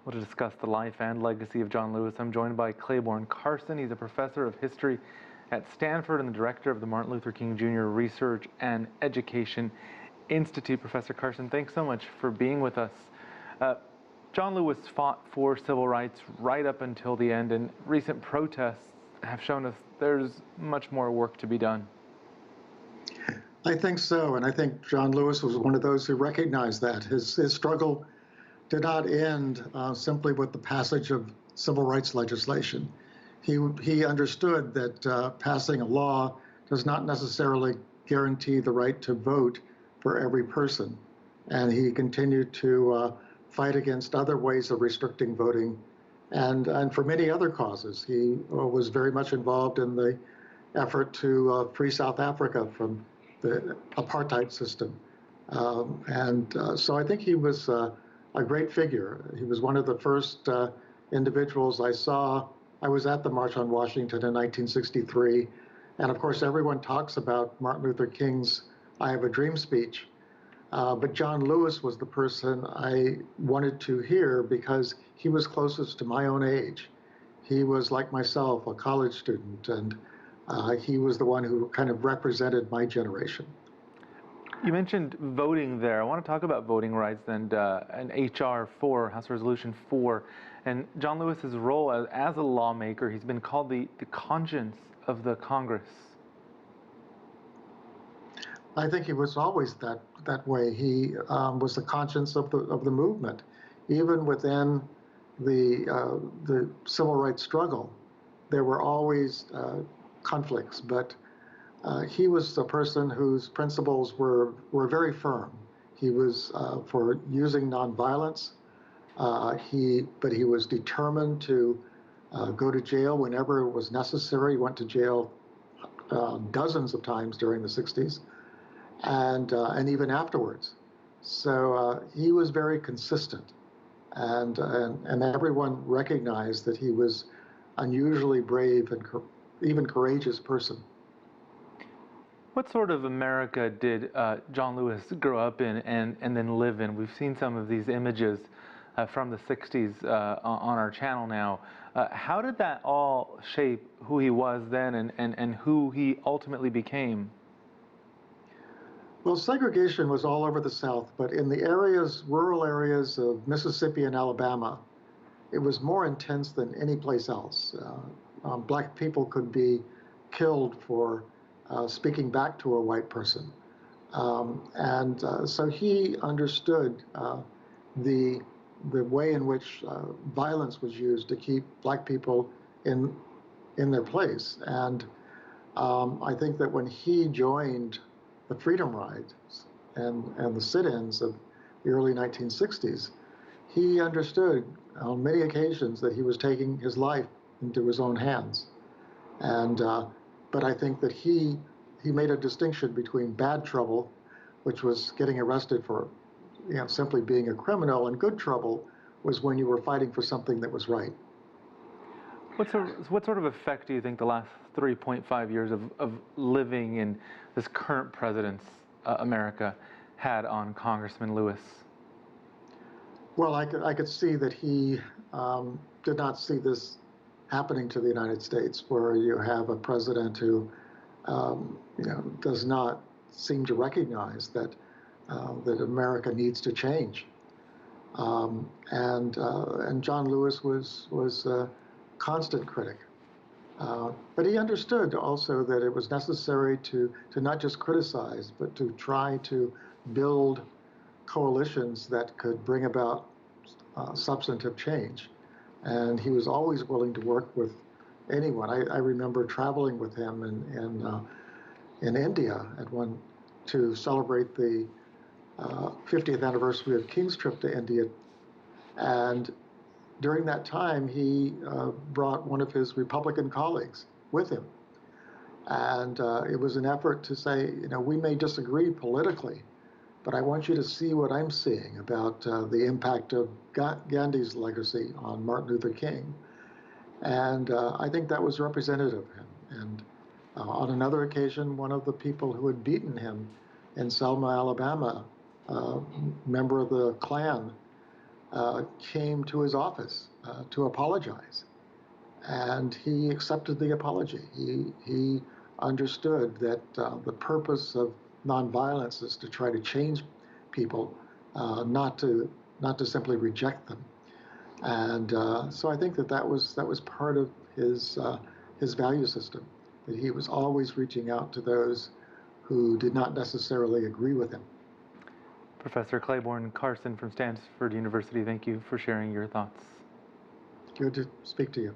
Well, to discuss the life and legacy of John Lewis, I'm joined by Clayborne Carson. He's a professor of history at Stanford and the director of the Martin Luther King Jr. Research and Education Institute. Professor Carson, thanks so much for being with us. John Lewis fought for civil rights right up until the end, and recent protests have shown us there's much more work to be done. I think so, and I think John Lewis was one of those who recognized that. His struggle did not end simply with the passage of civil rights legislation. He understood that passing a law does not necessarily guarantee the right to vote for every person, and he continued to fight against other ways of restricting voting, and for many other causes. He was very much involved in the effort to free South Africa from the apartheid system. So I think he was a great figure. He was one of the first individuals I saw. I was at the March on Washington in 1963, and of course everyone talks about Martin Luther King's I Have a Dream speech, but John Lewis was the person I wanted to hear because he was closest to my own age. He was, like myself, a college student, and he was the one who kind of represented my generation. You mentioned voting there. I want to talk about voting rights and HR 4, House Resolution 4, and John Lewis's role as a lawmaker. He's been called the conscience of the Congress. I think he was always that way. He was the conscience of the movement, even within the civil rights struggle. There were always conflicts, but he was a person whose principles were very firm. He was for using nonviolence. But he was determined to go to jail whenever it was necessary. He went to jail dozens of times during the 60s, and even afterwards. So he was very consistent, and everyone recognized that he was unusually brave and even courageous person. What sort of America did John Lewis grow up in and then live in? We've seen some of these images from the 60s on our channel now. How did that all shape who he was then and who he ultimately became? Well, segregation was all over the South, but in the rural areas of Mississippi and Alabama, it was more intense than any place else. Black people could be killed for speaking back to a white person. So he understood the way in which violence was used to keep black people in their place. And I think that when he joined the Freedom Rides and the sit-ins of the early 1960s, he understood on many occasions that he was taking his life into his own hands. But I think that he made a distinction between bad trouble, which was getting arrested for simply being a criminal, and good trouble was when you were fighting for something that was right. What sort of effect do you think the last 3.5 years of living in this current president's America had on Congressman Lewis? Well, I could see that he did not see this happening to the United States, where you have a president who does not seem to recognize that America needs to change. And John Lewis was a constant critic. But he understood also that it was necessary to not just criticize, but to try to build coalitions that could bring about substantive change. And he was always willing to work with anyone. I remember traveling with him in India to celebrate the 50th anniversary of King's trip to India. And during that time, he brought one of his Republican colleagues with him. And it was an effort to say, we may disagree politically, but I want you to see what I'm seeing about the impact of Gandhi's legacy on Martin Luther King. And I think that was representative of him. And on another occasion, one of the people who had beaten him in Selma, Alabama, member of the Klan, came to his office to apologize. And he accepted the apology. He understood that the purpose of nonviolence is to try to change people, not to simply reject them. And so I think that was part of his value system. That he was always reaching out to those who did not necessarily agree with him. Professor Clayborne Carson from Stanford University, thank you for sharing your thoughts. Good to speak to you.